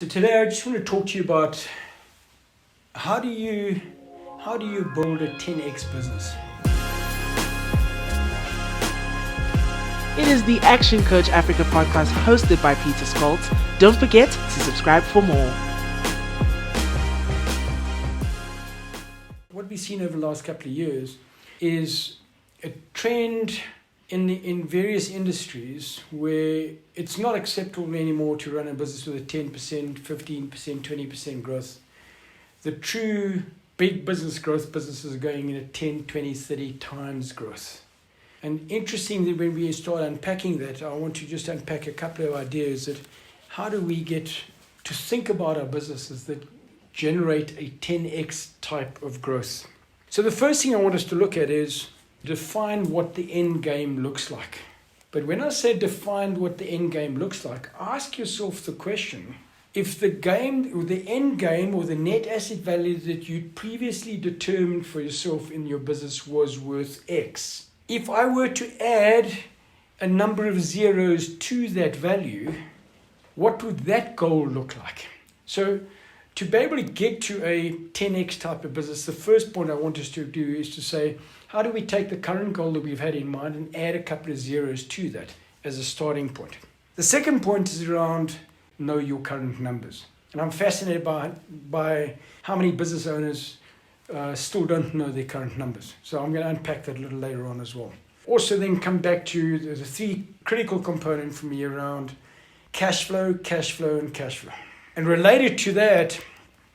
So today I just want to talk to you about how do you build a 10x business? It is the Action Coach Africa podcast hosted by Pieter Scholtz. Don't forget to subscribe for more. What we've seen over the last couple of years is a trend in various industries where it's not acceptable anymore to run a business with a 10%, 15%, 20% growth. The true big business growth businesses are going in at 10, 20, 30 times growth. And interestingly, when we start unpacking that, I want to just unpack a couple of ideas that how do we get to think about our businesses that generate a 10x type of growth. So the first thing I want us to look at is define what the end game looks like. But when I say define what the end game looks like, ask yourself the question, if the game or the end game or the net asset value that you previously determined for yourself in your business was worth X, if I were to add a number of zeros to that value, what would that goal look like? So to be able to get to a 10x type of business, the first point I want us to do is to say, how do we take the current goal that we've had in mind and add a couple of zeros to that as a starting point? The second point is around know your current numbers. And I'm fascinated by how many business owners still don't know their current numbers. So I'm going to unpack that a little later on as well. Also then come back to the three critical components for me around cash flow, cash flow, and cash flow. And related to that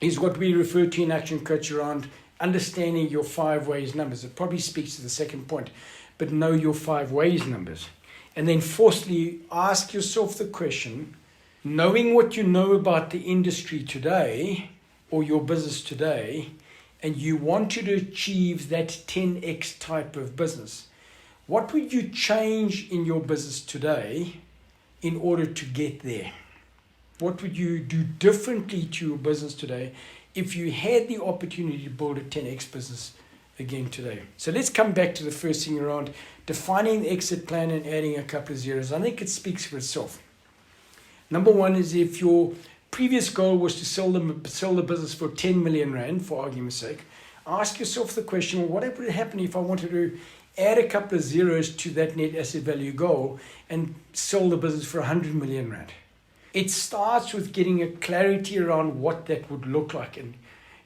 is what we refer to in Action Coach around understanding your 5 ways numbers. It probably speaks to the second point, but know your 5 ways numbers. And then fourthly, ask yourself the question, knowing what you know about the industry today or your business today, and you wanted to achieve that 10x type of business, what would you change in your business today in order to get there? What would you do differently to your business today if you had the opportunity to build a 10x business again today? So let's come back to the first thing around defining the exit plan and adding a couple of zeros. I think it speaks for itself. Number one is if your previous goal was to sell the business for 10 million rand, for argument's sake, ask yourself the question, well, what would happen if I wanted to add a couple of zeros to that net asset value goal and sell the business for 100 million rand? It starts with getting a clarity around what that would look like. And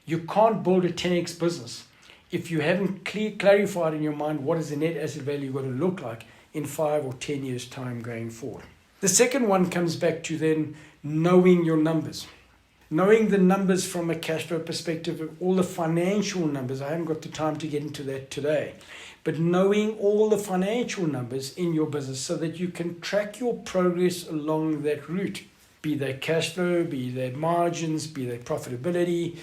you can't build a 10x business if you haven't clarified in your mind what is the net asset value going to look like in 5 or 10 years' time going forward. The second one comes back to then knowing your numbers. Knowing the numbers from a cash flow perspective, all the financial numbers. I haven't got the time to get into that today. But knowing all the financial numbers in your business so that you can track your progress along that route. Be they cash flow, be they margins, be they profitability,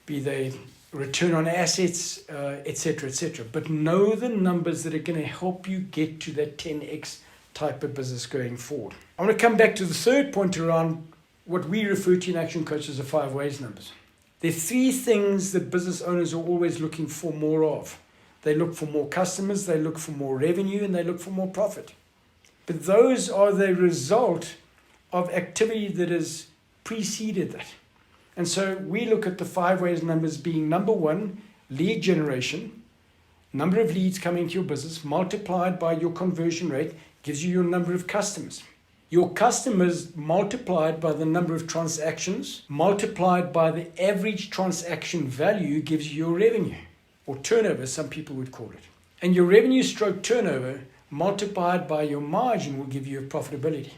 be they return on assets, etc., etc. But know the numbers that are going to help you get to that 10x type of business going forward. I want to come back to the third point around what we refer to in Action Coach as the 5 ways numbers. There are 3 things that business owners are always looking for more of. They look for more customers, they look for more revenue, and they look for more profit. But those are the result of activity that has preceded that. And so we look at the 5 ways numbers being number 1, lead generation. Number of leads coming to your business multiplied by your conversion rate gives you your number of customers. Your customers multiplied by the number of transactions multiplied by the average transaction value gives you your revenue, or turnover, some people would call it. And your revenue stroke turnover multiplied by your margin will give you a profitability.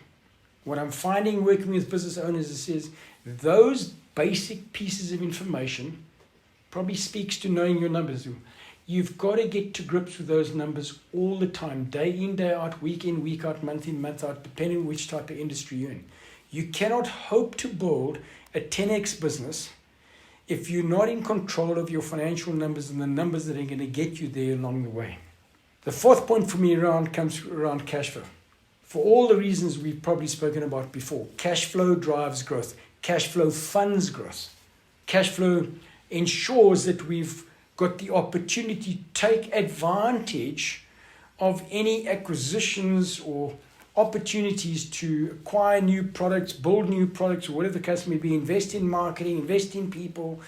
What I'm finding working with business owners is those basic pieces of information probably speaks to knowing your numbers. You've got to get to grips with those numbers all the time, day in, day out, week in, week out, month in, month out, depending on which type of industry you're in. You cannot hope to build a 10x business if you're not in control of your financial numbers and the numbers that are going to get you there along the way. The fourth point for me comes around cash flow. For all the reasons we've probably spoken about before, cash flow drives growth. Cash flow funds growth. Cash flow ensures that we've got the opportunity to take advantage of any acquisitions or opportunities to acquire new products, build new products, or whatever the case may be, invest in marketing, invest in people,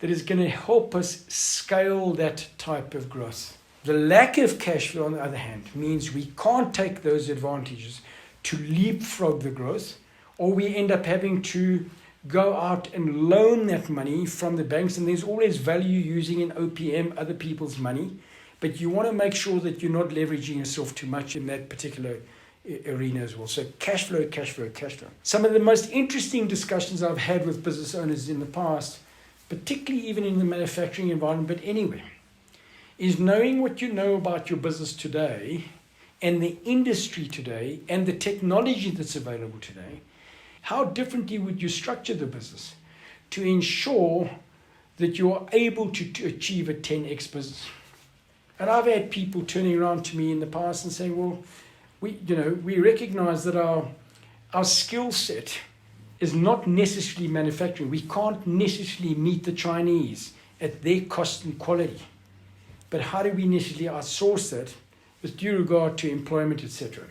that is going to help us scale that type of growth. The lack of cash flow, on the other hand, means we can't take those advantages to leapfrog the growth, or we end up having to go out and loan that money from the banks. And there's always value using an OPM, other people's money, but you want to make sure that you're not leveraging yourself too much in that particular arena as well. So cash flow, cash flow, cash flow. Some of the most interesting discussions I've had with business owners in the past, particularly even in the manufacturing environment, but anywhere, is knowing what you know about your business today and the industry today and the technology that's available today. How differently would you structure the business to ensure that you are able to achieve a 10x business? And I've had people turning around to me in the past and saying, well, we recognize that our skill set is not necessarily manufacturing. We can't necessarily meet the Chinese at their cost and quality. But how do we necessarily outsource that with due regard to employment, etc.?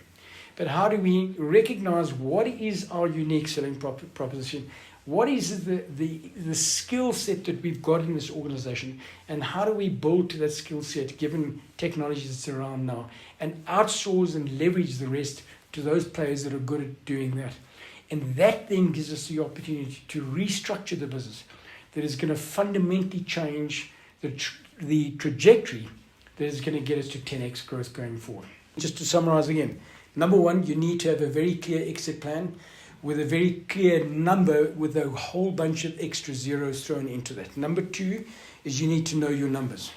But how do we recognize what is our unique selling proposition? What is the skill set that we've got in this organization? And how do we build to that skill set given technology that's around now? And outsource and leverage the rest to those players that are good at doing that. And that then gives us the opportunity to restructure the business that is going to fundamentally change the trajectory that is going to get us to 10x growth going forward. Just to summarize again, number one, you need to have a very clear exit plan with a very clear number with a whole bunch of extra zeros thrown into that. Number two is you need to know your numbers.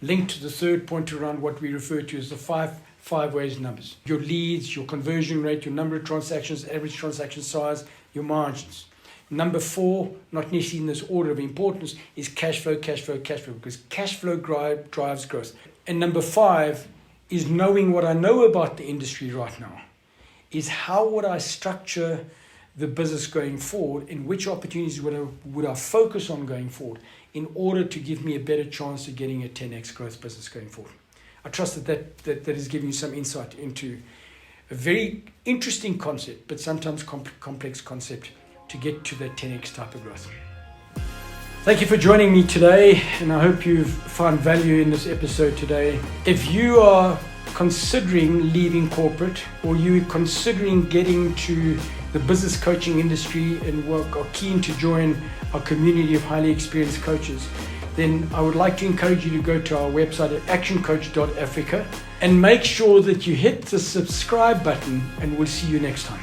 Linked to the third point around what we refer to as the five ways numbers. Your leads, your conversion rate, your number of transactions, average transaction size, your margins. Number four, not necessarily in this order of importance, is cash flow, cash flow, cash flow, because cash flow drives growth. And number five is knowing what I know about the industry right now, is how would I structure the business going forward and which opportunities would I focus on going forward in order to give me a better chance of getting a 10x growth business going forward. I trust that is giving you some insight into a very interesting concept, but sometimes complex concept to get to that 10x type of growth. Thank you for joining me today, and I hope you've found value in this episode today. If you are considering leaving corporate, or you're considering getting to the business coaching industry and are keen to join our community of highly experienced coaches, then I would like to encourage you to go to our website at actioncoach.africa and make sure that you hit the subscribe button, and we'll see you next time.